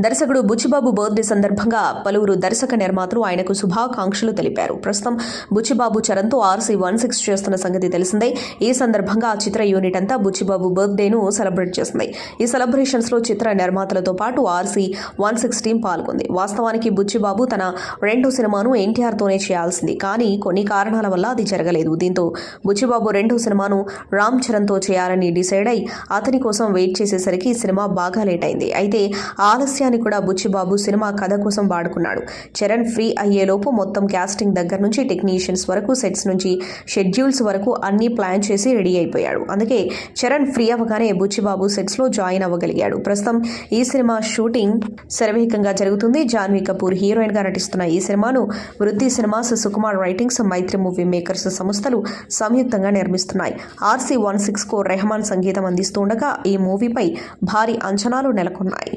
దర్శకుడు బుచ్చిబాబు బర్త్డే సందర్భంగా పలువురు దర్శక నిర్మాతలు ఆయనకు శుభాకాంక్షలు తెలిపారు. ప్రస్తుతం బుచ్చిబాబు చరణ్తో RC16 చేస్తున్న సంగతి తెలిసిందే. ఈ సందర్భంగా ఆ చిత్ర యూనిట్ అంతా బుచ్చిబాబు బర్త్డేను సెలబ్రేట్ చేసింది. ఈ సెలబ్రేషన్స్ లో చిత్ర నిర్మాతలతో పాటు RC16 టీం పాల్గొంది. వాస్తవానికి బుచ్చిబాబు తన రెండో సినిమాను NTR తోనే చేయాల్సింది, కానీ కొన్ని కారణాల వల్ల అది జరగలేదు. దీంతో బుచ్చిబాబు రెండో సినిమాను రామ్ చరణ్తో చేయాలని డిసైడ్ అయి అతని కోసం వెయిట్ చేసేసరికి సినిమా బాగా లేట్ అయింది. అయితే ఆలస్యాన్ని కూడా బుచ్చిబాబు సినిమా కథ కోసం వాడుకున్నాడు. చరణ్ ఫ్రీ అయ్యేలోపు మొత్తం కాస్టింగ్ దగ్గర నుంచి టెక్నీషియన్స్ వరకు, సెట్స్ నుంచి షెడ్యూల్స్ వరకు అన్ని ప్లాన్ చేసి రెడీ అయిపోయాడు. అందుకే చరణ్ ఫ్రీ అవ్వగానే బుచ్చిబాబు సెట్స్ లో జాయిన్ అవ్వగలిగాడు. ప్రస్తుతం ఈ సినిమా షూటింగ్ శరవేగంగా జరుగుతుంది. జాన్వీ కపూర్ హీరోయిన్ గా నటిస్తున్న ఈ సినిమాను వృద్ధి సినిమాస్, సుకుమార్ రైటింగ్స్, మైత్రి మూవీ మేకర్స్ సంస్థలు సంయుక్తంగా నిర్మిస్తున్నాయి. RC16 కు రెహమాన్ సంగీతం అందిస్తుండగా ఈ మూవీపై భారీ అంచనాలు నెలకొన్నాయి.